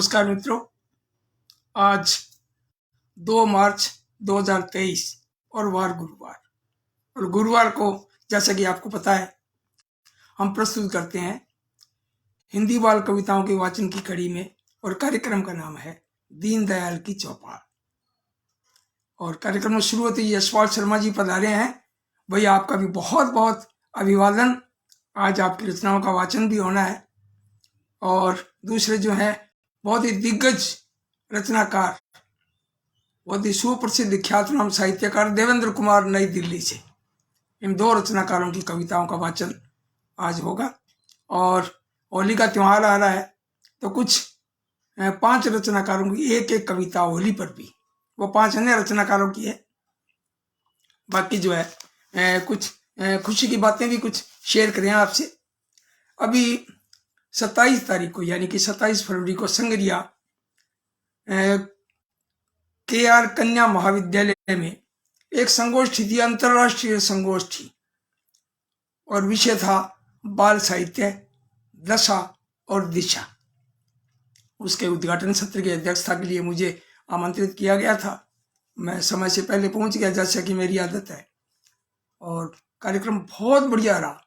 नमस्कार मित्रों। आज 2 मार्च 2023 और वार गुरुवार, और गुरुवार को जैसा कि आपको पता है हम प्रस्तुत करते हैं हिंदी बाल कविताओं के वाचन की कड़ी में, और कार्यक्रम का नाम है दीनदयाल की चौपाल। और कार्यक्रम में शुरू होते ही यशपाल शर्मा जी पधारे हैं। भैया आपका भी बहुत बहुत अभिवादन। आज आपकी रचनाओं का वाचन भी होना है। और दूसरे जो है बहुत ही दिग्गज रचनाकार, बहुत ही सुप्रसिद्ध ख्यातनाम साहित्यकार देवेंद्र कुमार नई दिल्ली से, इन 2 रचनाकारों की कविताओं का वाचन आज होगा। और होली का त्यौहार आ रहा है तो कुछ 5 रचनाकारों की एक एक कविता होली पर भी, वो 5 अन्य रचनाकारों की है। बाकी जो है कुछ खुशी की बातें भी कुछ शेयर करें आपसे। अभी 27 तारीख को यानी कि 27 फरवरी को संगरिया KR कन्या महाविद्यालय में एक संगोष्ठी थी, अंतरराष्ट्रीय संगोष्ठी, और विषय था बाल साहित्य, दशा और दिशा। उसके उद्घाटन सत्र की अध्यक्षता के लिए मुझे आमंत्रित किया गया था। मैं समय से पहले पहुंच गया, जैसा कि मेरी आदत है, और कार्यक्रम बहुत बढ़िया रहा।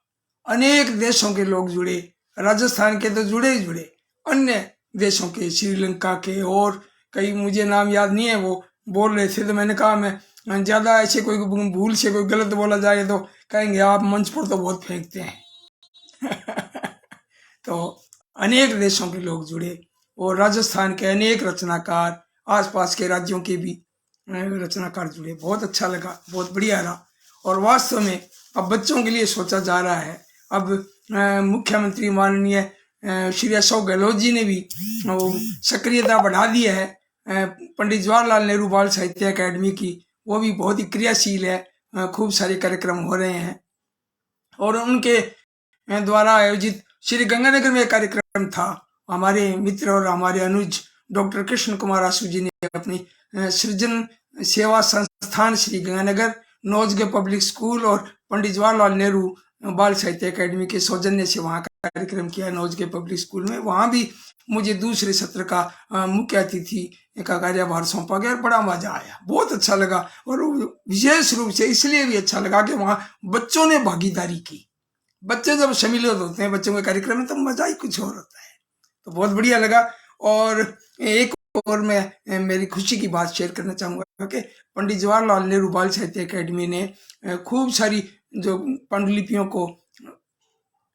अनेक देशों के लोग जुड़े, राजस्थान के तो जुड़े ही जुड़े, अन्य देशों के, श्रीलंका के, और कई मुझे नाम याद नहीं है वो बोल रहे थे। तो मैंने कहा मैं ज़्यादा ऐसे कोई भूल से कोई गलत बोला जाए तो कहेंगे आप मंच पर तो बहुत फेंकते हैं। तो अनेक देशों के लोग जुड़े, और राजस्थान के अनेक रचनाकार, आसपास के राज्यों के भी रचनाकार जुड़े। बहुत अच्छा लगा, बहुत बढ़िया रहा। और वास्तव में अब बच्चों के लिए सोचा जा रहा है। अब मुख्यमंत्री माननीय श्री अशोक गहलोत जी ने भी सक्रियता बढ़ा दी है पंडित जवाहरलाल नेहरू बाल साहित्य अकादमी की। वो भी बहुत ही क्रियाशील है, खूब सारे कार्यक्रम हो रहे हैं। और उनके द्वारा आयोजित श्री गंगानगर में एक कार्यक्रम था। हमारे मित्र और हमारे अनुज डॉक्टर कृष्ण कुमार आशु जी ने अपनी सृजन सेवा संस्थान श्री गंगानगर, नौजगे पब्लिक स्कूल और पंडित जवाहरलाल नेहरू बाल साहित्य अकादमी के सौजन्य से वहाँ का कार्यक्रम किया नौजगे पब्लिक स्कूल में। वहाँ भी मुझे दूसरे सत्र का मुख्य अतिथि का कार्यभार सौंपा गया और बड़ा मजा आया, बहुत अच्छा लगा। और विशेष रूप से इसलिए भी अच्छा लगा कि वहाँ बच्चों ने भागीदारी की। बच्चे जब शामिल होते हैं बच्चों के कार्यक्रम में तो मजा ही कुछ और होता है, तो बहुत बढ़िया लगा। और एक और मैं मेरी खुशी की बात शेयर करना चाहूँगा कि पंडित जवाहरलाल नेहरू बाल साहित्य अकादमी ने खूब सारी जो पांडुलिपियों को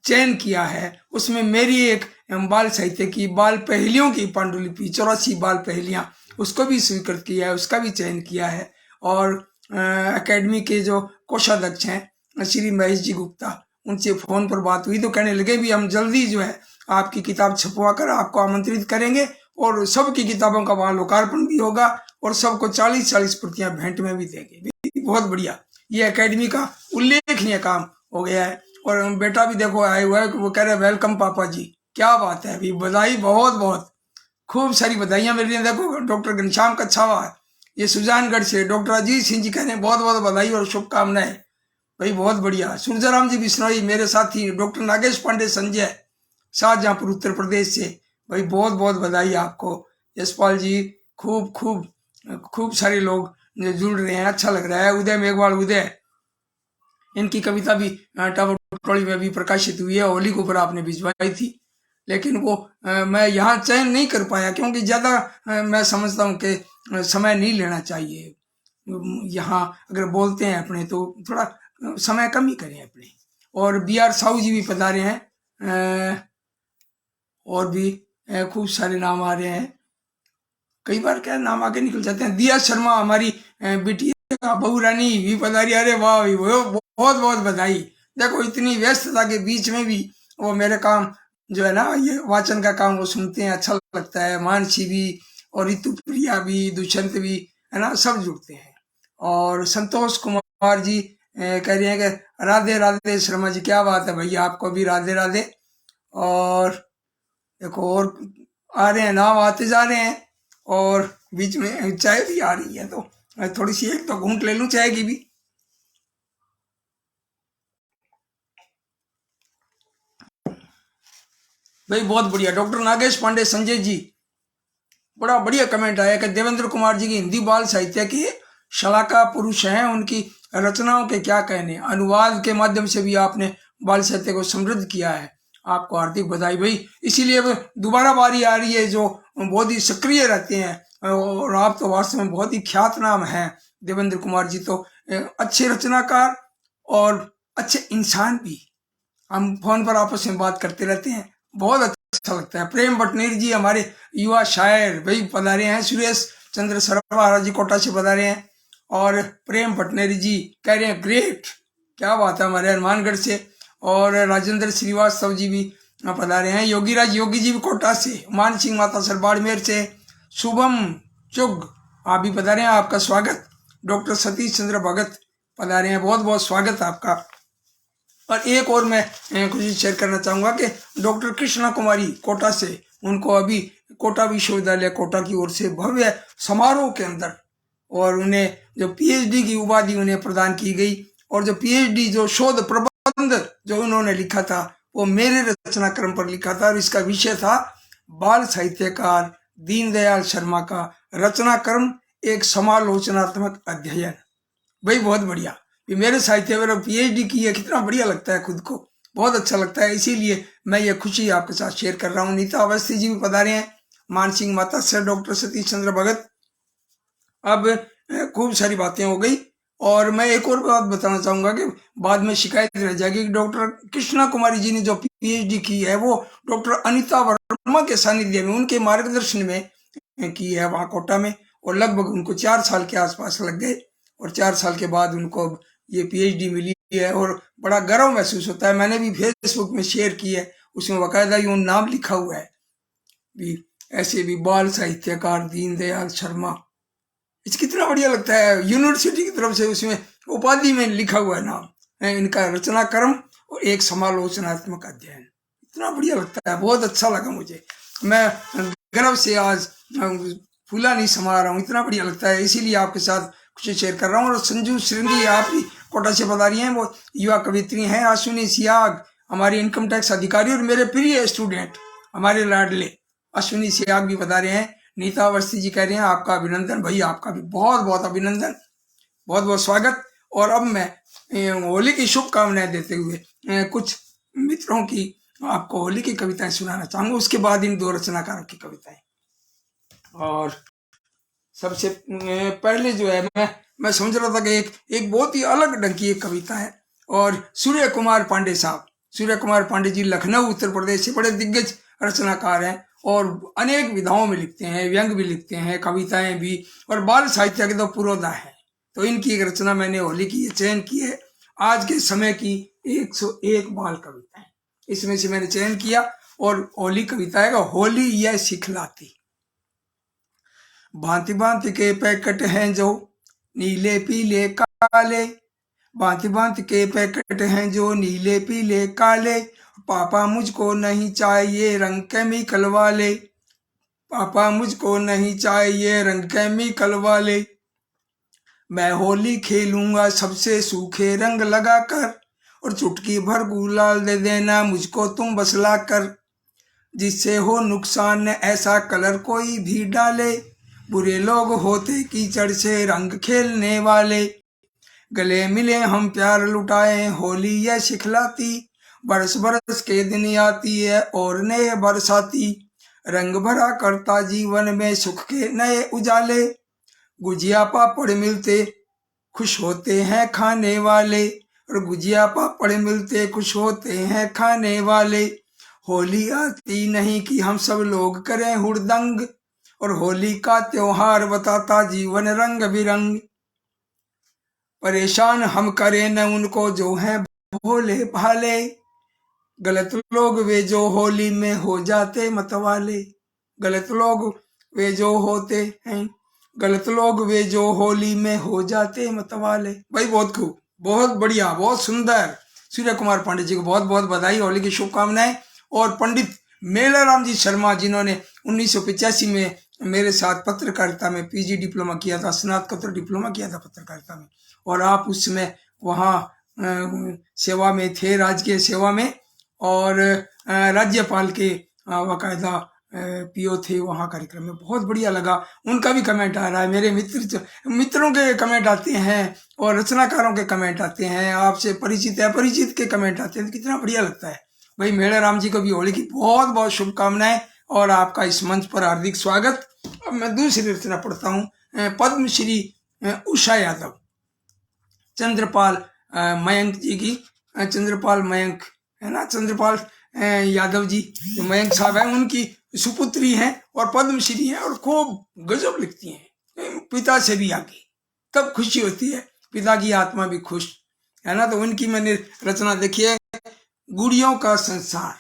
चयन किया है, उसमें मेरी एक बाल साहित्य की बाल पहेलियों की पांडुलिपि 84 बाल पहेलियाँ, उसको भी स्वीकृत किया है, उसका भी चयन किया है। और अकेडमी के जो कोषाध्यक्ष हैं श्री महेश जी गुप्ता, उनसे फ़ोन पर बात हुई तो कहने लगे भी हम जल्दी जो है आपकी किताब छपवा कर आपको आमंत्रित करेंगे, और सबकी किताबों का वहाँ लोकार्पण भी होगा, और सबको 40-40 प्रतियां भेंट में भी देंगे। बहुत बढ़िया, ये अकेडमी का उल्लेखनीय काम हो गया है। और बेटा भी देखो आए हुआ है, वो कह रहे वेलकम पापा जी, क्या बात है, अभी बधाई, बहुत बहुत खूब सारी बधाइयाँ मिल रही हैं। देखो डॉक्टर घनश्याम कच्छावा, ये सुजानगढ़ से, डॉक्टर अजीत सिंह जी कह रहे हैं बहुत बहुत बधाई और शुभकामनाएं। भाई बहुत बढ़िया। सूरजराम जी बिश्नोई मेरे साथी, डॉक्टर नागेश पांडे संजय शाहजहांपुर उत्तर प्रदेश से, भाई बहुत बहुत बधाई आपको। यशपाल जी, खूब खूब खूब सारे लोग जुड़ रहे हैं, अच्छा लग रहा है। उदय मेघवाल उदय, इनकी कविता भी टावर टोली में भी प्रकाशित हुई है, होली को ऊपर आपने भिजवाई थी, लेकिन वो मैं यहाँ चयन नहीं कर पाया क्योंकि ज़्यादा मैं समझता हूँ कि समय नहीं लेना चाहिए। यहाँ अगर बोलते हैं अपने तो थोड़ा समय कम ही करें अपने। और BR साहू जी भी पधारे हैं, और भी खूब सारे नाम आ रहे हैं, कई बार क्या नाम आगे निकल जाते हैं। दिया शर्मा हमारी बिटिया बहू रानी भी पधारी, अरे वाह, बहुत बहुत बधाई। देखो इतनी व्यस्तता के बीच में भी वो मेरे काम जो है ना, ये वाचन का काम वो सुनते हैं, अच्छा लगता है। मानसी भी और ऋतु प्रिया भी, दुष्यंत भी, है ना, सब जुड़ते हैं। और संतोष कुमार जी कह रहे हैं कि राधे राधे शर्मा जी, क्या बात है भैया, आपको भी राधे राधे। और देखो और आ रहे हैं, नाम आते जा रहे हैं, और बीच में चाय भी आ रही है, तो थोड़ी सी एक तो घूंट ले लूं चाय की भी। भाई बहुत बढ़िया। डॉक्टर नागेश पांडे संजय जी, बड़ा बढ़िया कमेंट आया कि देवेंद्र कुमार जी की हिंदी बाल साहित्य की शलाका पुरुष हैं, उनकी रचनाओं के क्या कहने, अनुवाद के माध्यम से भी आपने बाल साहित्य को समृद्ध किया है, आपको हार्दिक बधाई भाई। इसीलिए अब दोबारा बारी आ रही है, जो बहुत ही सक्रिय रहते हैं, और आप तो वास्तव में बहुत ही ख्यात नाम हैं देवेंद्र कुमार जी, तो अच्छे रचनाकार और अच्छे इंसान भी। हम फोन पर आपस में बात करते रहते हैं, बहुत अच्छा लगता है। प्रेम भटनेर जी हमारे युवा शायर भाई पधारे हैं, सुरेश चंद्र सरवारा जी कोटा से पधारे हैं, और प्रेम भटनेर जी कह रहे हैं ग्रेट, क्या बात है, हमारे हनुमानगढ़ से। और राजेंद्र श्रीवास्तव जी भी पधारे हैं, योगीराज योगी जी भी कोटा से, मान सिंह माता सर बाड़मेर से, शुभम चुग आप भी पधारे हैं, आपका स्वागत। डॉक्टर सतीश चंद्र भगत पधारे हैं, बहुत बहुत स्वागत आपका। और एक और मैं कुछ शेयर करना चाहूँगा कि डॉक्टर कृष्णा कुमारी कोटा से, उनको अभी कोटा विश्वविद्यालय कोटा की ओर से भव्य समारोह के अंदर, और उन्हें जो पीएचडी की उपाधि उन्हें प्रदान की गई, और जो पीएचडी जो शोध प्रबंध जो उन्होंने लिखा था वो मेरे रचना क्रम पर लिखा था, और इसका विषय था बाल साहित्यकार दीनदयाल शर्मा का रचना क्रम एक समालोचनात्मक अध्ययन। भाई बहुत बढ़िया, ये मेरे साहित्य में पीएचडी की है, कितना बढ़िया लगता है, खुद को बहुत अच्छा लगता है, इसीलिए मैं ये खुशी आपके साथ शेयर कर रहा हूँ। नीता अवस्थी जी भी पधारे हैं, मान सिंह माता सर, डॉक्टर सतीश चंद्र भगत। अब खूब सारी बातें हो गई, और मैं एक और बात बताना चाहूंगा कि बाद में शिकायत रह जाएगी कि डॉक्टर कृष्णा कुमारी जी ने जो पीएचडी की है वो डॉक्टर अनिता वर्मा के सानिध्य में, उनके मार्गदर्शन में की है वहाँ कोटा में, और लगभग उनको 4 साल के आसपास लग गए, और 4 साल के बाद उनको ये पीएचडी मिली है, और बड़ा गर्व महसूस होता है। मैंने भी फेसबुक में शेयर की है, उसमें बाकायदा यूं नाम लिखा हुआ है भी, ऐसे भी बाल साहित्यकार दीनदयाल शर्मा, कितना बढ़िया लगता है, यूनिवर्सिटी की तरफ से उसमें उपाधि में लिखा हुआ है नाम, इनका रचना क्रम और एक समालोचनात्मक अध्ययन, इतना बढ़िया लगता है, बहुत अच्छा लगा मुझे। मैं गर्व से आज फूला नहीं समा रहा हूँ, इतना बढ़िया लगता है, इसीलिए आपके साथ कुछ शेयर कर रहा हूँ। और संजू श्रृंगी आप भी कोटा से पधारी हैं, वो युवा कवित्री हैं। अश्विनी सियाग हमारी इनकम टैक्स अधिकारी और मेरे प्रिय स्टूडेंट, हमारे लाडले अश्विनी सियाग भी पधारे हैं। नीता अवस्थी जी कह रहे हैं आपका अभिनंदन, भाई आपका भी बहुत बहुत अभिनंदन, बहुत बहुत स्वागत। और अब मैं होली की शुभकामनाएं देते हुए कुछ मित्रों की आपको होली की कविताएं सुनाना चाहूंगा, उसके बाद इन 2 रचनाकारों की कविताएं। और सबसे पहले जो है मैं समझ रहा था कि एक बहुत ही अलग ढंग की एक कविता है, और सूर्य कुमार पांडे साहब, सूर्य कुमार पांडे जी लखनऊ उत्तर प्रदेश से बड़े दिग्गज रचनाकार हैं, और अनेक विधाओं में लिखते हैं, व्यंग भी लिखते हैं, कविताएं भी, और बाल साहित्य के तो पुरोधा है। तो इनकी एक रचना मैंने होली की चयन की है, आज के समय की 101 बाल कविताएं, इसमें से मैंने चयन किया, और होली कविता है होली यह सिखलाती। भांति भांति के पैकेट हैं जो नीले पीले काले, भांति भांति के पैकेट हैं जो नीले पीले काले, पापा मुझको नहीं चाहिए रंग केमिकल वाले, पापा मुझको नहीं चाहिए रंग केमिकल वाले, मैं होली खेलूंगा सबसे सूखे रंग लगाकर, और चुटकी भर गुलाल दे देना मुझको तुम बसला कर, जिससे हो नुकसान ऐसा कलर कोई भी डाले, बुरे लोग होते कीचड़ से रंग खेलने वाले, गले मिले हम प्यार लुटाए होली यह सिखलाती, बरस बरस के दिन आती है और नए बरसाती, रंग भरा करता जीवन में सुख के नए उजाले, गुजिया पापड़ मिलते खुश होते हैं खाने वाले, और गुजिया पापड़ मिलते खुश होते हैं खाने वाले, होली आती नहीं कि हम सब लोग करें हुड़दंग, और होली का त्योहार बताता जीवन रंग बिरंग, परेशान हम करें न उनको जो हैं भोले भाले, गलत लोग वे जो होली में हो जाते मतवाले, गलत लोग वे जो होते हैं, गलत लोग वे जो होली में हो जाते मतवाले। भाई बहुत खूब, बहुत बढ़िया, बहुत सुंदर। सूर्य कुमार पांडे जी को बहुत बहुत बधाई, होली की शुभकामनाएं। और पंडित मेलाराम जी शर्मा जिन्होंने 1985 में मेरे साथ पत्रकारिता में पीजी डिप्लोमा किया था, स्नातकोत्तर डिप्लोमा किया था पत्रकारिता में, और आप उस समय वहाँ सेवा में थे, राजकीय सेवा में, और राज्यपाल के बाकायदा पीओ थे वहाँ कार्यक्रम में, बहुत बढ़िया लगा। उनका भी कमेंट आ रहा है, मेरे मित्रों के कमेंट आते हैं और रचनाकारों के कमेंट आते हैं, आपसे परिचित अपरिचित के कमेंट आते हैं, तो कितना बढ़िया लगता है भाई। मेड़ा राम जी को भी होली की बहुत बहुत शुभकामनाएं और आपका इस मंच पर हार्दिक स्वागत। अब मैं दूसरी रचना पढ़ता हूँ, पद्मश्री उषा यादव, चंद्रपाल मयंक जी की, चंद्रपाल मयंक है ना, चंद्रपाल यादव जी जो मयंक साहब हैं उनकी सुपुत्री हैं और पद्मश्री हैं और खूब गजब लिखती हैं, पिता से भी आगे। तब खुशी होती है, पिता की आत्मा भी खुश है ना। तो उनकी मैंने रचना देखी है, गुड़ियों का संसार।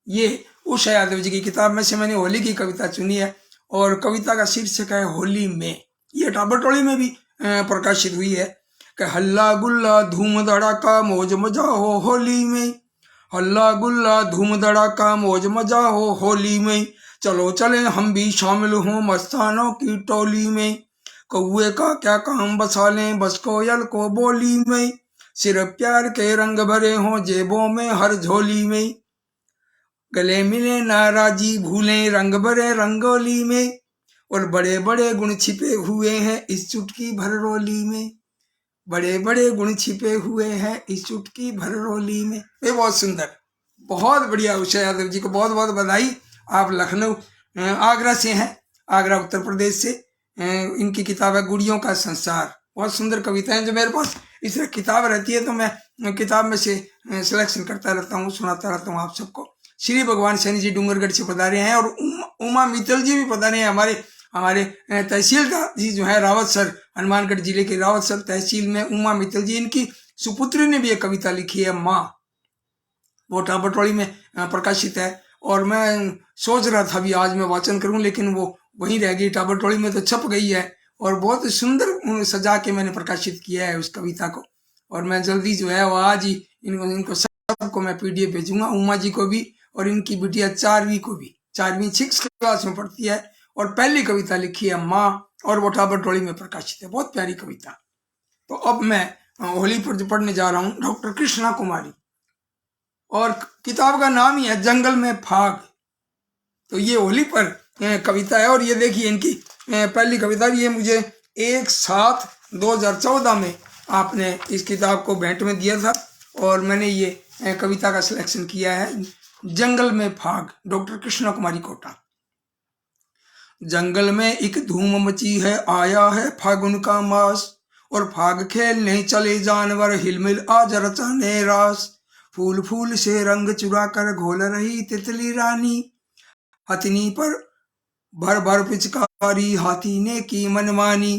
ये उषा यादव जी की किताब में से मैंने होली की कविता चुनी है और कविता का शीर्षक है होली में। ये टाबरटोली में भी प्रकाशित हुई है कि हल्ला गुल्ला धूम धड़ाका मौज मजा हो होली में, हल्ला गुल्ला धूम धड़ाका मौज मजा हो होली में, चलो चले हम भी शामिल हों मस्तानों की टोली में, कौए का क्या काम बसा लें बस कोयल को बोली में, सिर्फ प्यार के रंग भरे हों जेबों में हर झोली में, गले मिले नाराजी भूलें रंग भरे रंगोली में, और बड़े बड़े गुण छिपे हुए हैं इस चुटकी भर रोली में, बड़े बड़े गुण छिपे हुए हैं इस चुटकी भर रोली में। ये बहुत सुंदर, बहुत बढ़िया। उषा यादव जी को बहुत बहुत बधाई। आप लखनऊ आगरा से हैं, आगरा उत्तर प्रदेश से। इनकी किताब है गुड़ियों का संसार, बहुत सुंदर कविताएं जो मेरे पास इस तरह किताब रहती है तो मैं किताब में से सिलेक्शन करता रहता हूँ, सुनाता रहता हूँ आप सबको। श्री भगवान सैनी जी डूंगरगढ़ से पधारे हैं और उमा मित्तल जी भी पधारे हैं। हमारे तहसीलदार जी जो है रावत सर, हनुमानगढ़ जिले के रावत सर तहसील में उमा मित्तल जी, इनकी सुपुत्री ने भी एक कविता लिखी है माँ, वो टाबरटोली में प्रकाशित है। और मैं सोच रहा था भी आज मैं वाचन करूं, लेकिन वो वहीं रह गई, टाबरटोली में तो छप गई है और बहुत सुंदर सजा के मैंने प्रकाशित किया है उस कविता को। और मैं जल्दी जो है वो आज ही इनको सबको मैं पीडीएफ भेजूंगा, उमा जी को भी और इनकी बिटिया 4वीं को भी, 4वीं 6th क्लास में पढ़ती है और पहली कविता लिखी है माँ और वो टाबरटोली में प्रकाशित है, बहुत प्यारी कविता। तो अब मैं होली पर जो पढ़ने जा रहा हूँ डॉक्टर कृष्णा कुमारी, और किताब का नाम ही है जंगल में फाग। तो ये होली पर कविता है और ये देखिए इनकी पहली कविता, ये मुझे 1/7/2014 में आपने इस किताब को भेंट में दिया था और मैंने ये कविता का सिलेक्शन किया है, जंगल में फाग, डॉक्टर कृष्णा कुमारी कोटा। जंगल में एक धूम मची है, आया है फागुन का मास, और फाग खेलने चले जानवर हिलमिल आज रचाने रास, फूल फूल से रंग चुरा कर घोल रही तितली रानी, हथनी पर भर भर पिचकारी हाथी ने की मनमानी,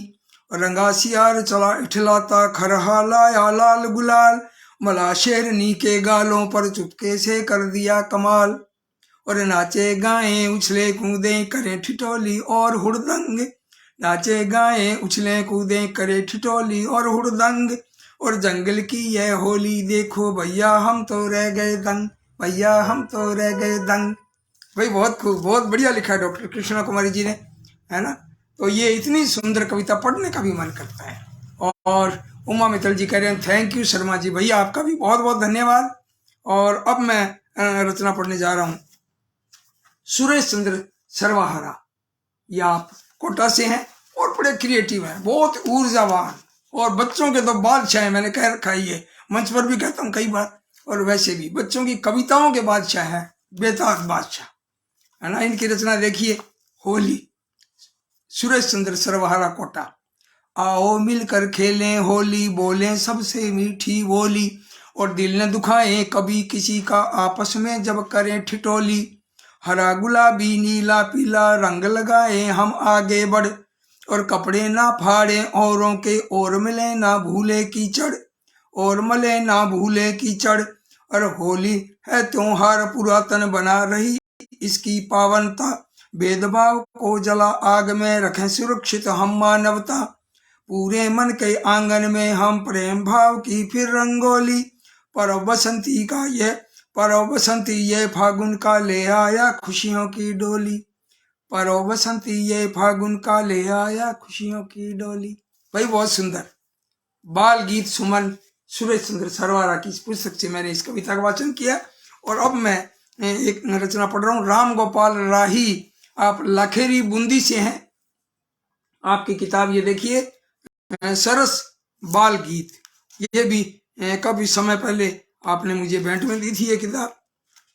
रंगा सियार चला इठलाता खरहा लाया लाल गुलाल, मला शेरनी के गालों पर चुपके से कर दिया कमाल, और नाचे गाएं उछले कूदे करे ठिठोली और हुड़दंग, नाचे गाएं उछले कूदे करे ठिठोली और हुड़दंग, और जंगल की यह होली देखो भैया हम तो रह गए दंग, भैया हम तो रह गए दंग। भाई बहुत खूब, बहुत बढ़िया लिखा है डॉक्टर कृष्णा कुमारी जी ने, है ना। तो ये इतनी सुंदर कविता पढ़ने का भी मन करता है। और उमा मित्तल जी कह रहे हैं थैंक यू शर्मा जी, भैया आपका भी बहुत बहुत धन्यवाद। और अब मैं रचना पढ़ने जा रहा हूँ, सुरेश चंद्र सरवाहरा। ये आप कोटा से हैं और बड़े क्रिएटिव हैं, बहुत ऊर्जावान और बच्चों के तो बादशाह हैं, मैंने कह रखा है, ये मंच पर भी कहता हूँ कई बार, और वैसे भी बच्चों की कविताओं के बादशाह है, बेताज बादशाह, है ना। इनकी रचना देखिए, होली, सुरेश चंद्र सरवाहरा कोटा। आओ मिलकर खेलें होली, बोलें सबसे मीठी बोली, और दिल न दुखाएं कभी किसी का आपस में जब करें ठिठोली, हरा गुलाबी नीला पीला रंग लगाए हम आगे बढ़, और कपड़े ना फाड़े औरों के और मिले ना भूले कीचड़, और मले ना भूले कीचड़, और होली है त्योहार पुरातन बना रही इसकी पावनता, भेदभाव को जला आग में रखें सुरक्षित हम मानवता, पूरे मन के आंगन में हम प्रेम भाव की फिर रंगोली, पर्व बसंती का ये पर्व बसंती ये फागुन का ले आया खुशियों की डोली, पर्व बसंती ये फागुन का ले आया खुशियों की डोली। भाई बहुत सुंदर। बाल गीत सुमन, सुरेश चंद्र सरवाहरा की इस पुस्तक से मैंने इस कविता का वाचन किया। और अब मैं एक रचना पढ़ रहा हूँ। राम गोपाल राही, आप लाखेरी बूंदी से हैं। आपकी किताब ये देखिए, सरस बाल गीत, ये भी काफी समय पहले आपने मुझे भेंट में दी थी ये किताब,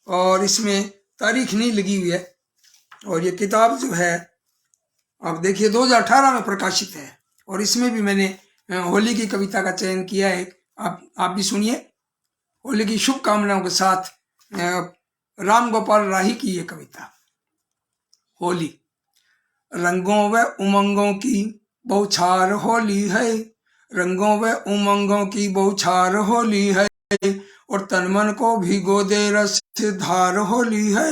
और इसमें तारीख नहीं लगी हुई है। और ये किताब जो है आप देखिए 2018 में प्रकाशित है, और इसमें भी मैंने होली की कविता का चयन किया है। आप भी सुनिए। होली की शुभकामनाओं के साथ राम गोपाल राही की ये कविता। होली। रंगों व उमंगों की बौछार होली है, रंगों व उमंगों की बौछार होली है, और तन मन को भिगो दे रस धार होली है।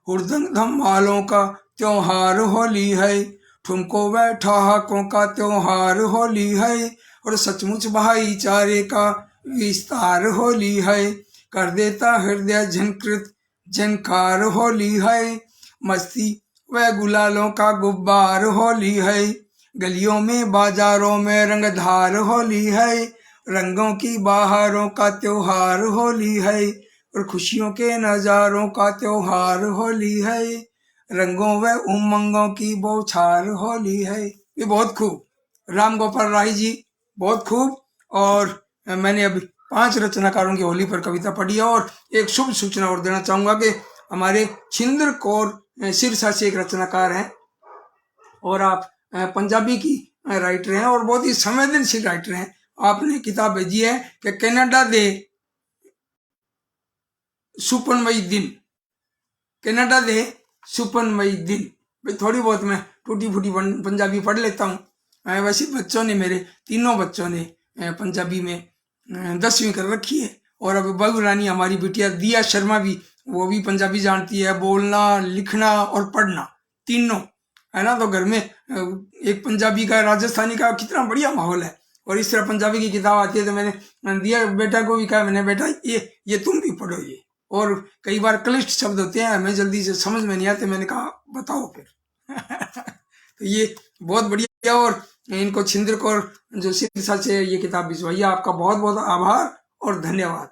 हुरदंग धमालों का त्योहार होली है, ठुमको व ठहाकों का त्योहार होली है, और सचमुच भाईचारे का विस्तार होली है। कर देता हृदय झंकृत झंकार होली है, मस्ती व गुलालों का गुब्बार होली है। गलियों में बाजारों में रंगधार होली है, रंगों की बहारों का त्योहार होली है, और खुशियों के नजारों का त्योहार होली है। रंगों व उमंगों की बौछार होली है। ये बहुत खूब। राम गोपाल राही जी, बहुत खूब। और मैंने अभी 5 रचनाकारों की होली पर कविता पढ़ी है। और एक शुभ सूचना और देना चाहूंगा कि हमारे छिंदर कौर सिरसा से एक रचनाकार हैं, और आप पंजाबी की राइटर हैं, और बहुत ही संवेदनशील राइटर हैं। आपने किताब भेजी है कि कनाडा दे सुपनमई दिन, कनाडा दे सुपनमई दिन। भाई थोड़ी बहुत मैं टूटी फूटी पंजाबी पढ़ लेता हूँ। वैसे बच्चों ने, मेरे तीनों बच्चों ने पंजाबी में 10वीं कर रखी है। और अब बहू रानी हमारी बिटिया दिया शर्मा भी, वो भी पंजाबी जानती है, बोलना लिखना और पढ़ना तीनों, है ना। तो घर में एक पंजाबी का, राजस्थानी का कितना बढ़िया माहौल है। और इस तरह पंजाबी की किताब आती है तो मैंने दिया बेटा को भी कहा, मैंने बेटा ये तुम भी पढ़ो ये। और कई बार क्लिष्ट शब्द होते हैं, हमें जल्दी से समझ में नहीं आते, मैंने कहा बताओ फिर। तो ये बहुत बढ़िया। और इनको छिंदर कौर जो सिरसा से ये किताब भिजवाई, आपका बहुत बहुत आभार और धन्यवाद।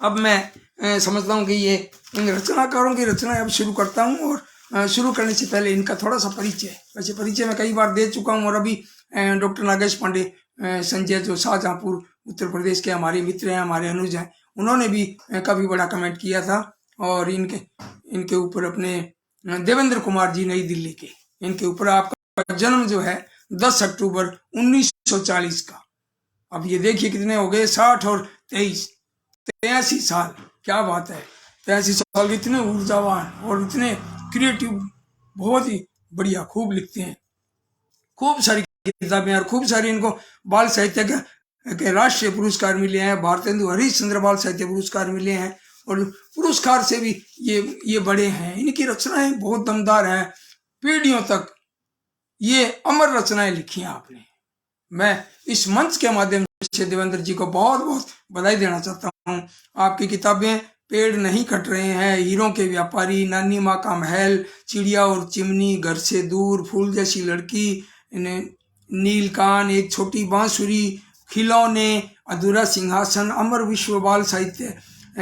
अब मैं समझता हूँ कि ये इन रचनाकारों की रचना अब शुरू करता हूँ। और शुरू करने से पहले इनका थोड़ा सा परिचय, वैसे परिचय मैं कई बार दे चुका हूँ। और अभी डॉक्टर नागेश पांडे संजय, जो शाहजहाँपुर उत्तर प्रदेश के हमारे मित्र हैं, हमारे अनुज हैं, उन्होंने भी काफ़ी बड़ा कमेंट किया था। और इनके ऊपर अपने देवेंद्र कुमार जी नई दिल्ली के, इनके ऊपर आपका जन्म जो है 10 अक्टूबर 1940 का। अब ये देखिए कितने हो गए, 60 और 23, 83 साल। क्या बात है, 83 साल। इतने ऊर्जावान और इतने क्रिएटिव, बहुत ही बढ़िया, खूब लिखते हैं, खूब सारी किताबें, और खूब सारी इनको बाल साहित्य के राष्ट्रीय पुरस्कार मिले हैं, भारतेंदु हरिश्चंद्र बाल साहित्य पुरस्कार मिले हैं। और पुरस्कार से भी ये बड़े हैं। इनकी रचनाएं बहुत दमदार हैं, पीढ़ियों तक ये अमर रचनाएं लिखी हैं आपने। मैं इस मंच के माध्यम से देवेंद्र जी को बहुत बहुत बधाई देना चाहता हूँ। आपकी किताबें पेड़ नहीं कट रहे हैं, हीरों के व्यापारी, नानी माँ का महल, चिड़िया और चिमनी, घर से दूर, फूल जैसी लड़की, नीलकान, एक छोटी बांसुरी, खिलौने, अधूरा सिंहासन, अमर विश्व बाल साहित्य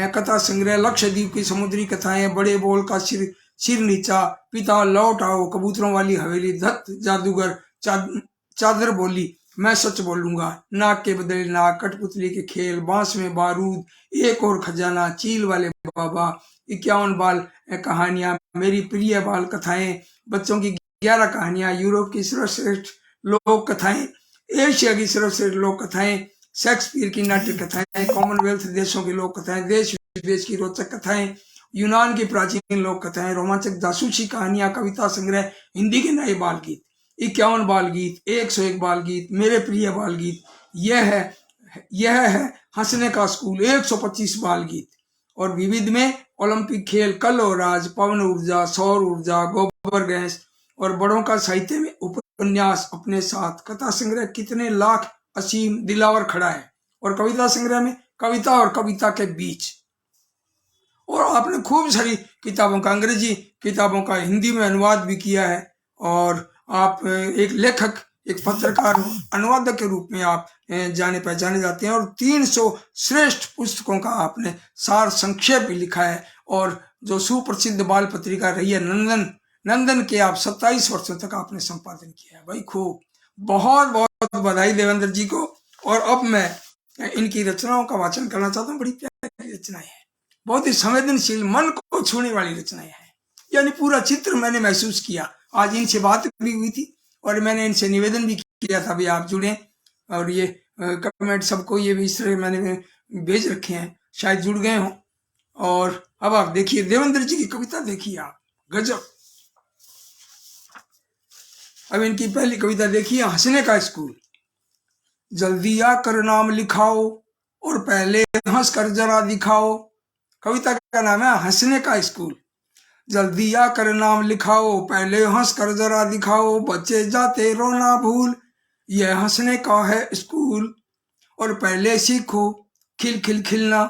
कथा संग्रह, लक्षद्वीप की समुद्री कथाएं, बड़े बोल का सिर नीचा, पिता लौट आओ, कबूतरों वाली हवेली, धत जादूगर, चादर बोली, मैं सच बोलूंगा, नाक के बदले नाक, कठपुतली के खेल, बांस में बारूद, एक और खजाना, चील वाले बाबा, 51 बाल कहानियां, मेरी प्रिय बाल कथाएं, बच्चों की 11 कहानियां, यूरोप की सर्वश्रेष्ठ लोक कथाएं, एशिया की सर्वश्रेष्ठ लोक कथाएं, शेक्सपियर की नाट्य कथाएं, कॉमनवेल्थ देशों की लोक कथाएं, देश विदेश की रोचक कथाएं, यूनान की प्राचीन लोक कथाएं, रोमांचक जासूसी कहानियां, कविता संग्रह, हिंदी के नए बाल गीत, 51 बाल गीत, 101 बाल गीत, मेरे प्रिय बाल गीत, यह है हंसने का स्कूल, 125 बाल गीत, और विविध में ओलंपिक खेल, कल और आज, पवन ऊर्जा, सौर ऊर्जा, गोबर गैस, और बड़ों का साहित्य में उपन्यास अपने साथ, कथा संग्रह कितने लाख असीम दिलावर खड़ा है, और कविता संग्रह में कविता और कविता के बीच। और आपने खूब सारी किताबों का, अंग्रेजी किताबों का हिंदी में अनुवाद भी किया है। और आप एक लेखक, एक पत्रकार, अनुवादक के रूप में आप जाने पहचाने जाते हैं। और 300 श्रेष्ठ पुस्तकों का आपने सार संक्षेप भी लिखा है। और जो सुप्रसिद्ध बाल पत्रिका रही है नंदन, नंदन के आप 27 वर्षों तक आपने संपादन किया है भाई। खूब, बहुत बहुत बधाई देवेंद्र जी को। और अब मैं इनकी रचनाओं का वाचन करना चाहता हूँ। बड़ी प्यारी रचनाएं हैं, बहुत ही संवेदनशील, मन को छूने वाली रचनाएं हैं। यानी पूरा चित्र मैंने महसूस किया। आज इनसे बात भी हुई थी और मैंने इनसे निवेदन भी किया था भी आप जुड़ें, और ये कमेंट सबको ये भी इस तरह मैंने भेज रखे हैं, शायद जुड़ गए हों। और अब आप देखिए देवेंद्र जी की कविता, देखिए आप, गजब। अब इनकी पहली कविता देखिए, हंसने का स्कूल। जल्दी आकर नाम लिखाओ और पहले हंस कर जरा दिखाओ। कविता का नाम है हंसने का स्कूल। जल्दी आकर नाम लिखाओ, पहले हंस कर जरा दिखाओ। बच्चे जाते रोना भूल, यह हंसने का है स्कूल। और पहले सीखो खिल खिल खिलना,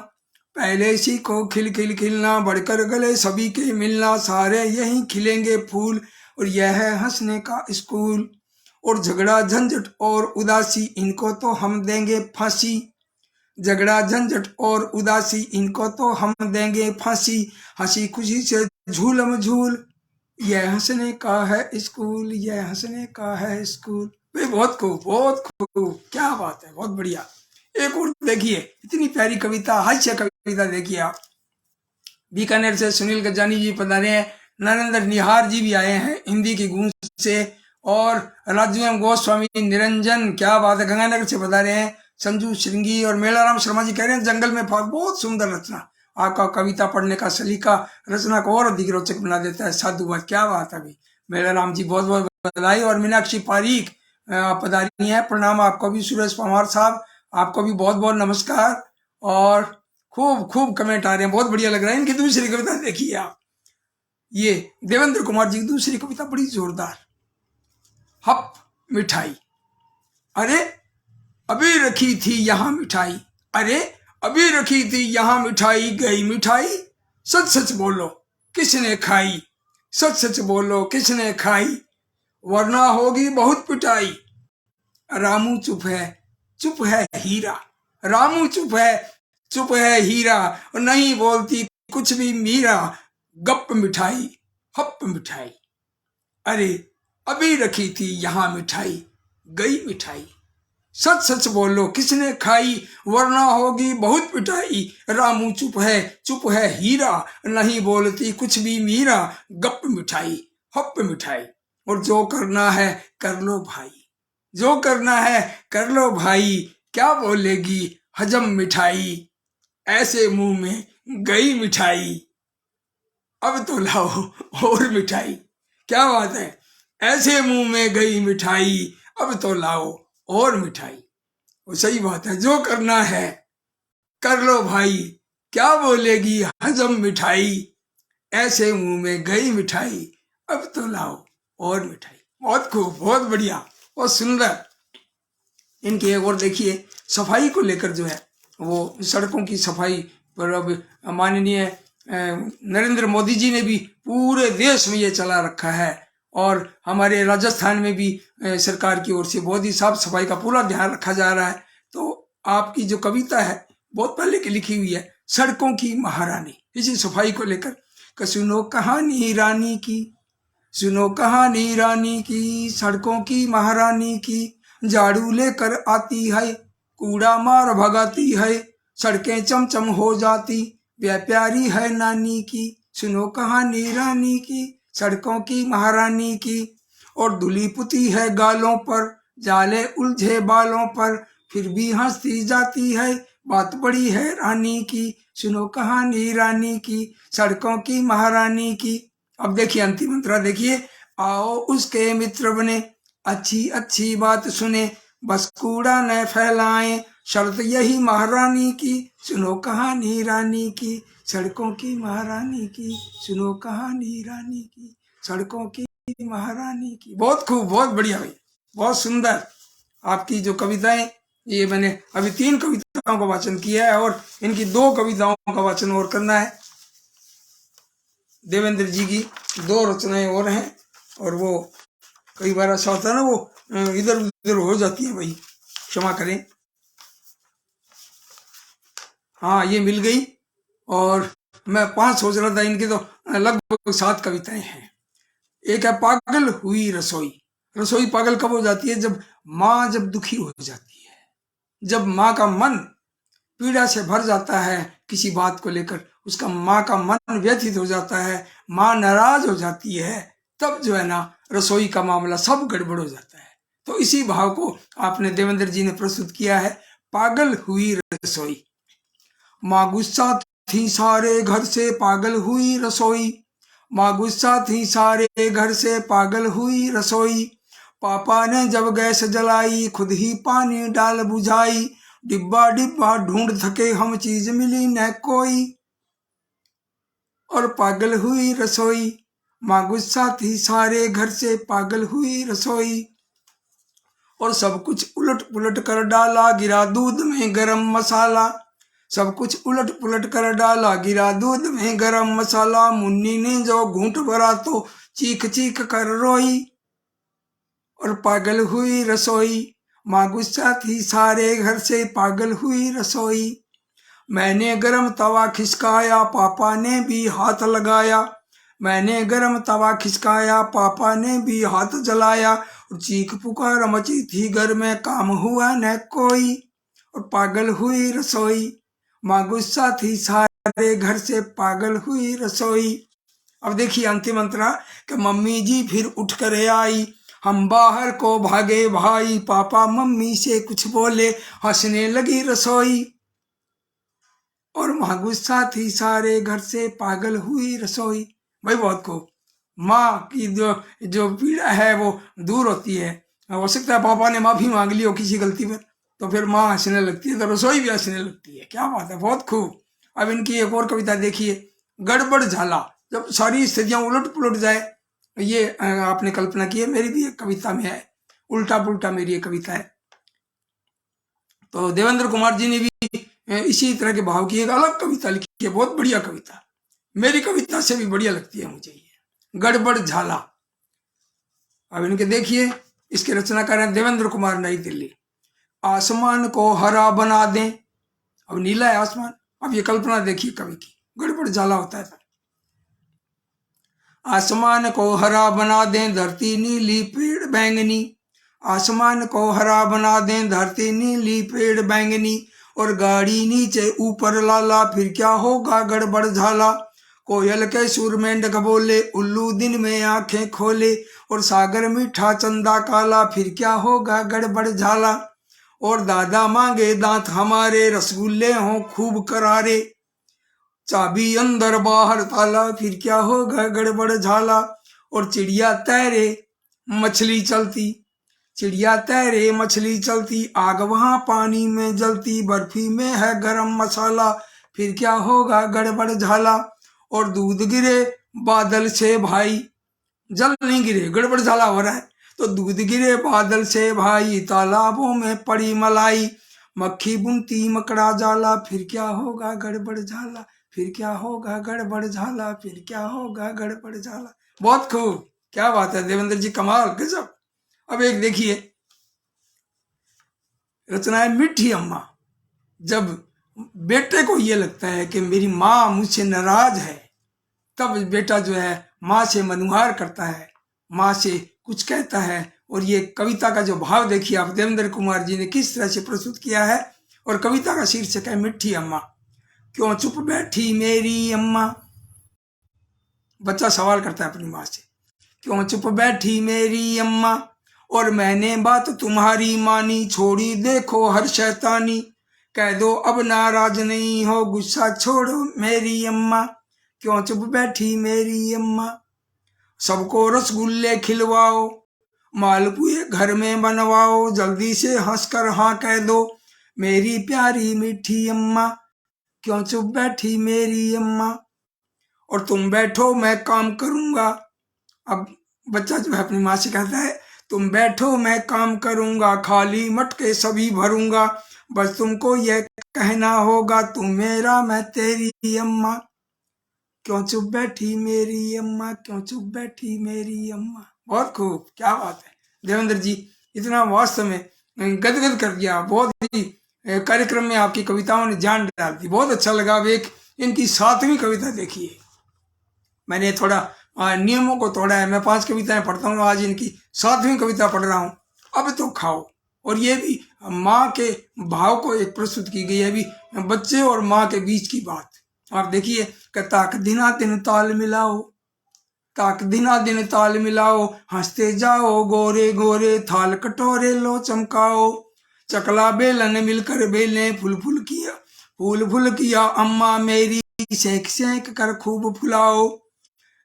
पहले सीखो खिल खिल खिलना। बढ़कर गले सभी के मिलना, सारे यहीं खिलेंगे फूल। और यह है हंसने का स्कूल। और झगड़ा झंझट और उदासी, इनको तो हम देंगे फांसी। झगड़ा झंझट और उदासी, इनको तो हम देंगे फांसी। हंसी खुशी से झूलम झूल, यह हंसने का है स्कूल, यह हंसने का है स्कूल। भाई बहुत खूब, बहुत खूब, क्या बात है, बहुत बढ़िया। एक और देखिए, इतनी प्यारी कविता, हास्य कविता देखिए आप। बीकानेर से सुनील गजानी जी पधारे हैं, नरेंद्र निहार जी भी आए हैं हिंदी की गूंज से, और राजू एम गोस्वामी, निरंजन, क्या बात है, गंगानगर से पधारे हैं संजू श्रृंगी, और मेलाराम शर्मा जी कह रहे हैं जंगल में फाग। बहुत सुंदर रचना, आपका कविता पढ़ने का सलीका रचना को और अधिक रोचक बना देता है। साधुवाद, क्या बात है भाई। मेलाराम जी बहुत बहुत बधाई। और मीनाक्षी पारीक पधारी है, प्रणाम आपको भी। सुरेश पवार साहब, आपको भी बहुत बहुत नमस्कार। और खूब खूब कमेंट आ रहे हैं, बहुत बढ़िया लग रहा है। इनकी दूसरी कविता देखिए आप, ये देवेंद्र कुमार जी की दूसरी कविता बड़ी जोरदार। हप मिठाई, अरे अभी रखी थी यहाँ मिठाई, अरे अभी रखी थी यहाँ मिठाई, गई मिठाई, सच सच बोलो किसने खाई, सच सच बोलो किसने खाई, वरना होगी बहुत पिटाई। रामू चुप है हीरा, रामू चुप है हीरा, और नहीं बोलती कुछ भी मीरा, गप मिठाई हप मिठाई। अरे अभी रखी थी यहाँ मिठाई, गई मिठाई, सच सच बोलो किसने खाई, वरना होगी बहुत पिटाई। रामू चुप है हीरा, नहीं बोलती कुछ भी मीरा, गप मिठाई हप मिठाई। और जो करना है कर लो भाई, जो करना है कर लो भाई, क्या बोलेगी हजम मिठाई, ऐसे मुंह में गई मिठाई, अब तो लाओ और मिठाई। क्या बात है, ऐसे मुंह में गई मिठाई, अब तो लाओ और मिठाई। वो सही बात है, जो करना है कर लो भाई, क्या बोलेगी हजम मिठाई, ऐसे मुंह में गई मिठाई, अब तो लाओ और मिठाई। बहुत खूब, बहुत बढ़िया, बहुत सुंदर। इनकी एक और देखिए, सफाई को लेकर जो है, वो सड़कों की सफाई पर अब माननीय नरेंद्र मोदी जी ने भी पूरे देश में ये चला रखा है, और हमारे राजस्थान में भी सरकार की ओर से बहुत ही साफ सफाई का पूरा ध्यान रखा जा रहा है। तो आपकी जो कविता है बहुत पहले की लिखी हुई है, सड़कों की महारानी, इसी सफाई को लेकर, सुनो कहानी रानी की, सुनो कहानी रानी की, सड़कों की महारानी की, झाड़ू लेकर आती है, कूड़ा मार भगाती है, सड़कें चमचम हो जाती, वह प्यारी है नानी की। सुनो कहानी रानी की, सड़कों की महारानी की, और धुली पुती है गालों पर, जाले उलझे बालों पर, फिर भी हंसती जाती है, बात बड़ी है रानी की। सुनो कहानी रानी की, सड़कों की महारानी की। अब देखिए अंतिम मंत्रा देखिए, आओ उसके मित्र बने, अच्छी अच्छी बात सुने, बस कूड़ा न फैलाएं, शर्त यही महारानी की। सुनो कहानी रानी की, सड़कों की महारानी की, सुनो कहानी रानी की, सड़कों की महारानी की। बहुत खूब, बहुत बढ़िया भाई, बहुत सुंदर। आपकी जो कविताएं, ये मैंने अभी 3 कविताओं का वाचन किया है, और इनकी 2 कविताओं का वाचन और करना है। देवेंद्र जी की 2 रचनाएं और हैं, और वो कई बार ऐसा होता है ना, वो इधर उधर हो जाती है भाई, क्षमा करें। हाँ, ये मिल गई, और मैं 5 सोच रहा था, इनकी तो लगभग 7 कविताएं हैं। एक है पागल हुई रसोई। रसोई पागल कब हो जाती है? जब माँ जब दुखी हो जाती है, जब माँ का मन पीड़ा से भर जाता है किसी बात को लेकर, उसका माँ का मन व्यथित हो जाता है, माँ नाराज हो जाती है, तब जो है ना रसोई का मामला सब गड़बड़ हो जाता है। तो इसी भाव को आपने देवेंद्र जी ने प्रस्तुत किया है, पागल हुई रसोई। माँ गुस्सा थी सारे घर से पागल हुई रसोई। माँ गुस्सा थी सारे घर से पागल हुई रसोई। पापा ने जब गैस जलाई खुद ही पानी डाल बुझाई। डिब्बा डिब्बा ढूंढ थके हम चीज मिली न कोई। और पागल हुई रसोई। माँ गुस्सा थी सारे घर से पागल हुई रसोई। और सब कुछ उलट पुलट कर डाला गिरा दूध में गरम मसाला। सब कुछ उलट पुलट कर डाला गिरा दूध में गरम मसाला। मुन्नी ने जो घूंट भरा तो चीख चीख कर रोई। और पागल हुई रसोई। माँ गुस्सा थी सारे घर से पागल हुई रसोई। मैंने गरम तवा खिसकाया पापा ने भी हाथ लगाया। मैंने गरम तवा खिसकाया पापा ने भी हाथ जलाया। और चीख पुकार मची थी घर में काम हुआ न कोई। और पागल हुई रसोई। माँ गुस्सा थी सारे घर से पागल हुई रसोई। अब देखिए अंतिम अंतरा कि मम्मी जी फिर उठ कर आई। हम बाहर को भागे भाई। पापा मम्मी से कुछ बोले हंसने लगी रसोई। और माँ गुस्सा थी सारे घर से पागल हुई रसोई। भाई बहुत को माँ की जो जो पीड़ा है वो दूर होती है। हो सकता है पापा ने माफी मांग ली हो किसी गलती पर, तो फिर माँ हंसने लगती है, तो रसोई भी हंसने लगती है। क्या बात है, बहुत खूब। अब इनकी एक और कविता देखिए, गड़बड़ झाला। जब सारी स्थितियां उलट पुलट जाए, ये आपने कल्पना की है, मेरी भी एक कविता में है, उल्टा पुल्टा मेरी एक कविता है। तो देवेंद्र कुमार जी ने भी इसी तरह के भाव की एक अलग कविता लिखी है, बहुत बढ़िया कविता, मेरी कविता से भी बढ़िया लगती है मुझे ये, गड़बड़ झाला। अब इनके देखिए, इसके रचनाकार हैं देवेंद्र कुमार, नई दिल्ली। आसमान को हरा बना दें। अब नीला है आसमान, अब ये कल्पना देखिए कवि की, गड़बड़ झाला होता है। आसमान को हरा बना दें धरती नीली पेड़ बैंगनी। आसमान को हरा बना दें धरती नीली पेड़ बैंगनी। और गाड़ी नीचे ऊपर लाला फिर क्या होगा गड़बड़ झाला। कोयल के सुर मेंढक बोले उल्लू दिन में आंखें खोले। और सागर मीठा चंदा काला फिर क्या होगा गड़बड़ झाला। और दादा मांगे दांत हमारे रसगुल्ले हों खूब करारे। चाबी अंदर बाहर ताला फिर क्या होगा गड़बड़ झाला। और चिड़िया तैरे मछली चलती। चिड़िया तैरे मछली चलती। आग वहां पानी में जलती। बर्फी में है गरम मसाला फिर क्या होगा गड़बड़ झाला। और दूध गिरे बादल से भाई। जल नहीं गिरे, गड़बड़ झाला हो रहा है। तो दूध गिरे बादल से भाई। तालाबों में पड़ी मलाई। मक्खी बुनती मकड़ा जाला फिर क्या होगा गड़बड़ झाला। फिर क्या होगा गड़बड़ झाला। फिर क्या होगा गड़बड़ झाला। बहुत खूब, क्या बात है देवेंद्र जी, कमाल, गजब। अब एक देखिए, रचना है मीठी अम्मा। जब बेटे को ये लगता है कि मेरी माँ मुझसे नाराज है, तब बेटा जो है माँ से मनुहार करता है, माँ से कुछ कहता है। और ये कविता का जो भाव देखिए आप, देवेंद्र कुमार जी ने किस तरह से प्रस्तुत किया है। और कविता का शीर्षक है मीठी अम्मा। क्यों चुप बैठी मेरी अम्मा। बच्चा सवाल करता है अपनी माँ से, क्यों चुप बैठी मेरी अम्मा। और मैंने बात तुम्हारी मानी, छोड़ी देखो हर शैतानी। कह दो अब नाराज नहीं हो, गुस्सा छोड़ो मेरी अम्मा। क्यों चुप बैठी मेरी अम्मा। सबको रसगुल्ले खिलवाओ, मालपुए घर में बनवाओ। जल्दी से हंसकर हाँ कह दो, मेरी प्यारी मीठी अम्मा। क्यों चुप बैठी मेरी अम्मा। और तुम बैठो मैं काम करूंगा। अब बच्चा जो है अपनी माँ से कहता है, तुम बैठो मैं काम करूंगा, खाली मटके सभी भरूंगा। बस तुमको यह कहना होगा, तुम मेरा मैं तेरी अम्मा। क्यों चुप बैठी मेरी अम्मा। क्यों चुप बैठी मेरी अम्मा। बहुत खूब, क्या बात है देवेंद्र जी, इतना वास्तव में गदगद कर दिया। बहुत ही कार्यक्रम में आपकी कविताओं ने जान डाल दी, बहुत अच्छा लगा। अब एक इनकी 7वीं कविता देखिए। मैंने थोड़ा नियमों को तोड़ा है, मैं 5 कविताएं पढ़ता हूँ, आज इनकी 7वीं कविता पढ़ रहा हूँ। अब तो खाओ। और ये भी माँ के भाव को एक प्रस्तुत की गई है, अभी बच्चे और माँ के बीच की बात। आप देखिए कि ताक दिना दिन ताल मिलाओ, ताक दिना दिन ताल मिलाओ, हंसते जाओ गोरे गोरे, थाल कटोरे लो चमकाओ, चकला बेलन मिलकर बेलें, फुल फुल किया अम्मा मेरी, सेक सेक कर खूब फुलाओ,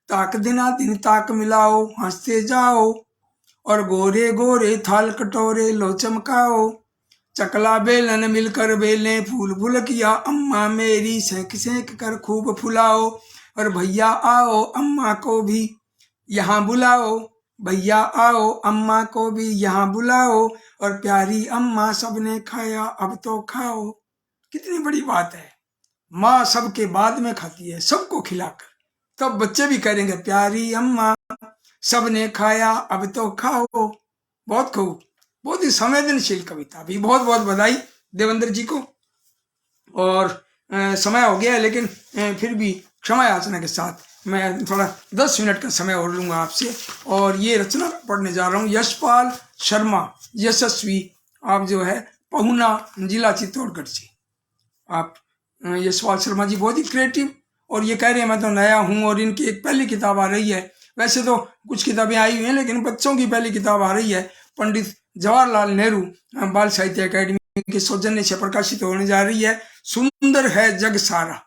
ताक दिना दिन ताक मिलाओ, हंसते जाओ और गोरे गोरे थाल कटोरे लो चमकाओ, चकला बेलन मिलकर बेलें, फूल किया अम्मा मेरी, सेक सेक कर खूब फुलाओ, और भैया आओ अम्मा को भी यहाँ बुलाओ, भैया आओ अम्मा को भी यहाँ बुलाओ, और प्यारी अम्मा सबने खाया अब तो खाओ। कितनी बड़ी बात है, माँ सबके बाद में खाती है, सबको खिलाकर, तब तो बच्चे भी करेंगे प्यारी अम्मा सबने खाया अब तो खाओ। बहुत खूब, बहुत ही संवेदनशील कविता। भी बहुत बहुत बधाई देवेंद्र जी को। और समय हो गया है, लेकिन फिर भी क्षमा याचना के साथ मैं थोड़ा 10 मिनट का समय और लूंगा आपसे। और ये रचना पढ़ने जा रहा हूँ, यशपाल शर्मा यशस्वी, आप जो है पहुना जिला चित्तौड़गढ़ से। आप यशपाल शर्मा जी बहुत ही क्रिएटिव, और ये कह रहे हैं मैं तो नया हूँ, और इनकी एक पहली किताब आ रही है। वैसे तो कुछ किताबें आई हुई हैं, लेकिन बच्चों की पहली किताब आ रही है, पंडित जवाहरलाल नेहरू बाल साहित्य अकादमी के सौजन्य से प्रकाशित होने जा रही है, सुंदर है जग सारा।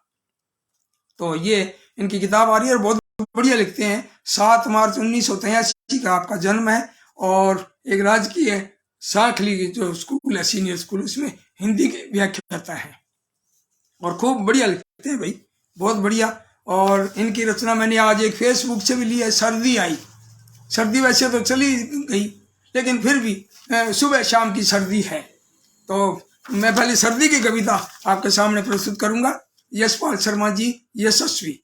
तो ये इनकी किताब आ रही है और बहुत बढ़िया लिखते हैं। 7 मार्च 1983 का आपका जन्म है, और एक राजकीय सांखली जो स्कूल है, सीनियर स्कूल, उसमें हिंदी की व्याख्याता है, और खूब बढ़िया लिखते हैं भाई, बहुत बढ़िया। और इनकी रचना मैंने आज एक फेसबुक से भी ली है, सर्दी आई। सर्दी वैसे तो चली गई, लेकिन फिर भी सुबह शाम की सर्दी है, तो मैं पहले सर्दी की कविता आपके सामने प्रस्तुत करूंगा। यशपाल शर्मा जी यशस्वी।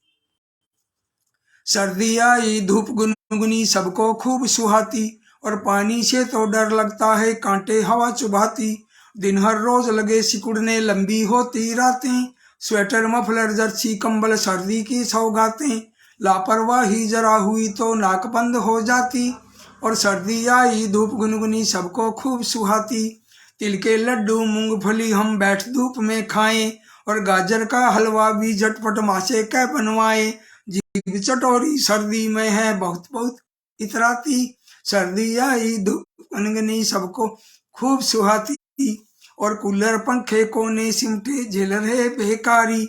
सर्दी आई धूप गुनगुनी सबको खूब सुहाती, और पानी से तो डर लगता है कांटे हवा चुभाती, दिन हर रोज लगे सिकुड़ने लंबी होती रातें, स्वेटर मफलर जर्सी कंबल सर्दी की सौगातें, लापरवाही जरा हुई तो नाक बंद हो जाती, और सर्दी आई धूप गुनगुनी सबको खूब सुहाती, तिल के लड्डू मूंगफली हम बैठ धूप में खाएं, और गाजर का हलवा भी झटपट मासे कै बनवाएं, जीभ चटोरी सर्दी में है बहुत बहुत इतराती, सर्दी आई धूप गुनगुनी सबको खूब सुहाती, और कूलर पंखे कोने सिमटे झेल रहे बेकारी,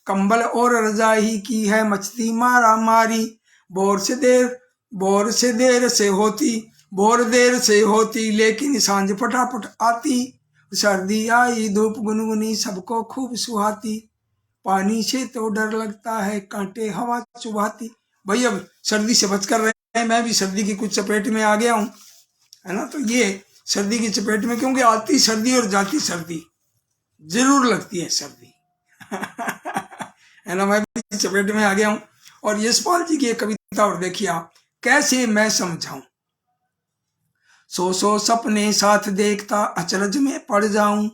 कंबल और रजाई की है मचती मारा मारी, बोर देर से होती लेकिन सांझ फटाफट आती, सर्दी आई धूप गुनगुनी सबको खूब सुहाती, पानी से तो डर लगता है कांटे हवा चुभाती। भाई अब सर्दी से बचकर रहे, मैं भी सर्दी की कुछ चपेट में आ गया हूँ, है ना। तो ये सर्दी की चपेट में, क्योंकि आती सर्दी और जाती सर्दी, जरूर लगती है सर्दी है ना। मैं भी चपेट में आ गया हूँ। और यशपाल जी की एक कविता और देखिए आप, कैसे मैं समझाऊं, सौ सपने साथ देखता अचरज में पड़ जाऊं,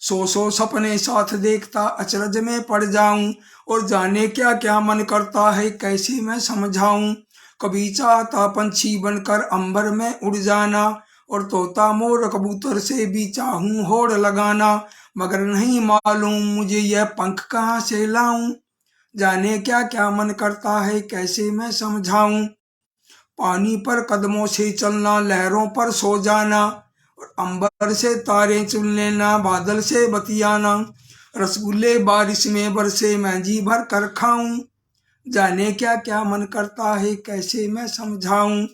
सौ सपने साथ देखता अचरज में पड़ जाऊं, और जाने क्या क्या मन करता है कैसे मैं समझाऊं, कभी चाहता पंछी बनकर अंबर में उड़ जाना, और तोता मोर कबूतर से भी चाहूं होड़ लगाना, मगर नहीं मालूम मुझे यह पंख कहाँ से लाऊं, जाने क्या क्या मन करता है कैसे मैं समझाऊं, पानी पर कदमों से चलना लहरों पर सो जाना, और अंबर से तारे चुन लेना बादल से बतियाना, रसगुल्ले बारिश में बरसे मैं जी भर कर खाऊं, जाने क्या क्या मन करता है कैसे मैं समझाऊं,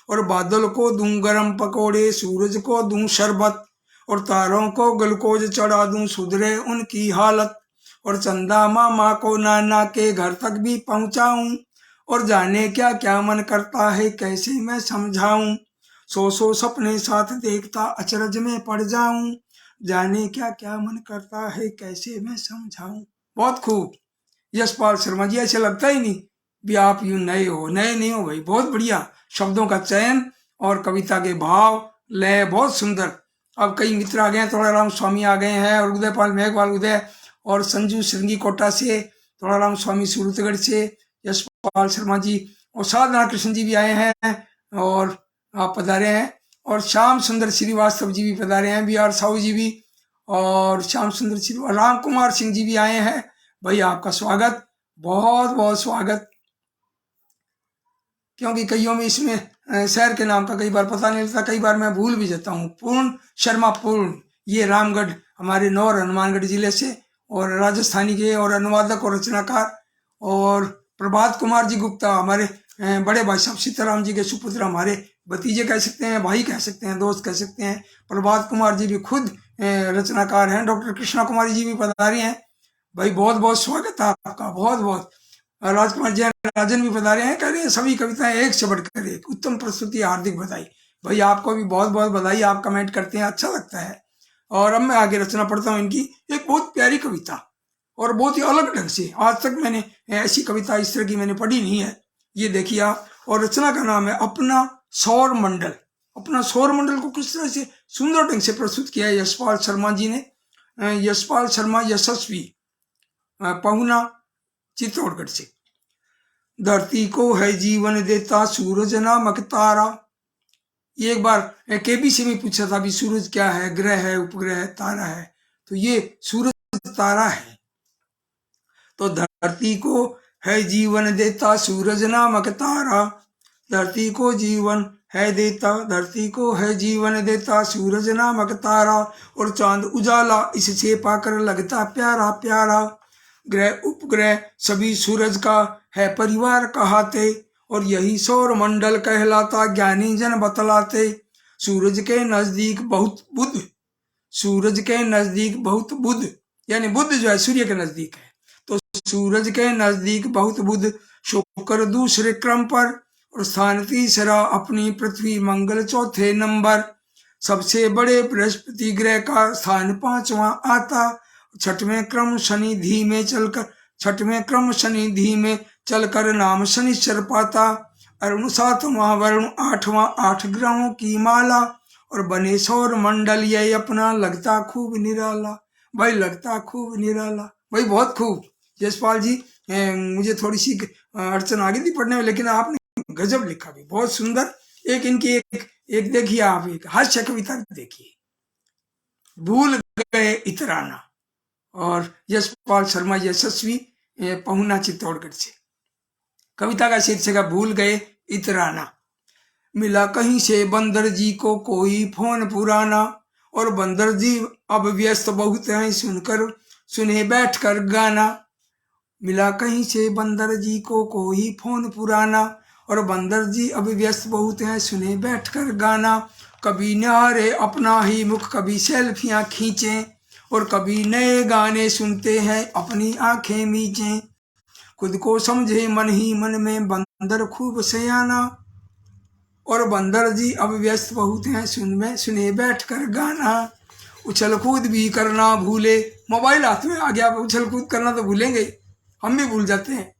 और बादल को दूं गरम पकोड़े सूरज को दूं शरबत, और तारों को ग्लूकोज चढ़ा दूं सुधरे उनकी हालत, और चंदा मामा को नाना के घर तक भी पहुंचाऊं, और जाने क्या क्या मन करता है कैसे मैं समझाऊं, सौ सपने साथ देखता अचरज में पड़ जाऊं, जाने क्या क्या मन करता है कैसे मैं समझाऊं। बहुत खूब यशपाल शर्मा जी, ऐसे लगता ही नहीं भी आप यूं नए नहीं हो भाई, बहुत बढ़िया शब्दों का चयन और कविता के भाव लय बहुत सुंदर। अब कई मित्र आ गए हैं, थोड़ा राम स्वामी आ गए हैं, और उदयपाल मेघवाल उदय और संजू श्रृंगी कोटा से, तोड़ाराम स्वामी सूरतगढ़ से, यशपाल शर्मा जी और साधना कृष्ण जी भी आए हैं और आप पधारे हैं, और श्याम सुंदर श्रीवास्तव जी भी पधारे हैं, बी आर साहू जी भी, और श्याम सुंदर श्री राम कुमार सिंह जी भी आए हैं। भाई आपका स्वागत, बहुत बहुत स्वागत। क्योंकि कईयों में इसमें शहर के नाम का कई बार पता नहीं लगता, कई बार मैं भूल भी जाता हूँ। पूर्ण शर्मा पूर्ण, ये रामगढ़ हमारे नौर हनुमानगढ़ जिले से, और राजस्थानी के और अनुवादक और रचनाकार। और प्रभात कुमार जी गुप्ता हमारे बड़े भाई साहब सीताराम जी के सुपुत्र, हमारे भतीजे कह सकते हैं, भाई कह सकते हैं, दोस्त कह सकते हैं। प्रभात कुमार जी भी खुद रचनाकार हैं। डॉक्टर कृष्णा कुमारी जी भी पधारी हैं। भाई बहुत बहुत स्वागत है आपका, बहुत बहुत। राजकुमार जैन राजन भी पधारे हैं, कह रहे हैं सभी कविताएं एक से बढ़कर एक, उत्तम प्रस्तुति, हार्दिक बधाई। भाई आपको भी बहुत बहुत बधाई, आप कमेंट करते हैं, अच्छा लगता है। और अब मैं आगे रचना पढ़ता हूँ इनकी, एक बहुत प्यारी कविता और बहुत ही अलग ढंग से। आज तक मैंने ऐसी कविता इस तरह की मैंने पढ़ी नहीं है, ये देखिए आप। और रचना का नाम है अपना सौर मंडल। अपना सौर मंडल को किस तरह से सुंदर ढंग से प्रस्तुत किया है यशपाल शर्मा जी ने। यशपाल शर्मा यशस्वी, पहुना, चित्तौड़गढ़ से। धरती को है जीवन देता सूरज नामक तारा। ये एक बार केबीसी में पूछा था, भी सूरज क्या है, ग्रह है, उपग्रह है, तारा है? तो ये सूरज तारा है। तो धरती को है जीवन देता सूरज नामक तारा, धरती को जीवन है देता, धरती को है जीवन देता सूरज नामक तारा, और चांद उजाला इससे पाकर लगता प्यारा प्यारा। ग्रह उपग्रह सभी सूरज का है परिवार कहाते, और यही सौर मंडल कहलाता ज्ञानी जन बतलाते। सूरज के नजदीक बहुत बुध, सूरज के नजदीक बहुत बुध, यानी बुध जो है सूर्य के नजदीक है, तो सूरज के नजदीक बहुत बुध, शुक्र दूसरे क्रम पर, और स्थान तीसरा अपनी पृथ्वी मंगल चौथे नंबर। सबसे बड़े बृहस्पति ग्रह का स्थान 5वां आता, छठवें क्रम शनि धीमे चलकर, छठवें क्रम शनि धीमे चलकर नाम शनिश्चर पाता। अरुण 7वां वरुण 8वां 8 ग्रहों की माला, और बने सौर मंडल ये अपना लगता खूब निराला। भाई लगता खूब निराला, भाई बहुत खूब। यशपाल जी मुझे थोड़ी सी अड़चन आ गई थी पढ़ने में, लेकिन आपने गजब लिखा भी, बहुत सुंदर। एक इनकी एक देखिए आप, एक हास्य कविता देखिए, भूल गए इतराना। और यशपाल शर्मा यशस्वी, पहुना, चित्तौड़गढ़ से। कविता का शीर्षक है भूल गए इतराना। मिला कहीं से बंदर जी को कोई फोन पुराना, और बंदर जी अब व्यस्त बहुत हैं सुनकर सुने बैठकर गाना। मिला कहीं से बंदर जी को कोई फोन पुराना, और बंदर जी अब व्यस्त बहुत हैं सुने बैठकर गाना। कभी निहारे अपना ही मुख, कभी सेल्फियां खींचें, और कभी नए गाने सुनते हैं अपनी आंखें मीचें। खुद को समझे मन ही मन में बंदर खूब सयाना, और बंदर जी अब व्यस्त बहुत हैं सुने बैठकर गाना। उछल कूद भी करना भूले, मोबाइल हाथ में आ गया, उछल कूद करना तो भूलेंगे, हम भी भूल जाते हैं।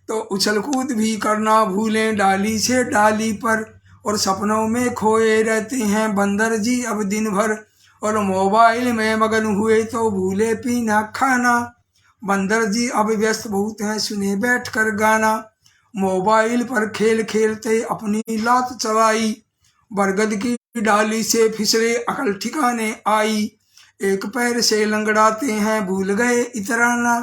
तो उछल कूद भी करना भूलें डाली से डाली पर, और सपनों में खोए रहते हैं बंदर जी अब दिन भर, और मोबाइल में मगन हुए तो भूले पीना खाना। बंदर जी अब व्यस्त बहुत हैं सुने बैठकर गाना। मोबाइल पर खेल खेलते अपनी लात चलाई, बरगद की डाली से फिसले अकल ठिकाने आई। एक पैर से लंगड़ाते हैं भूल गए इतराना।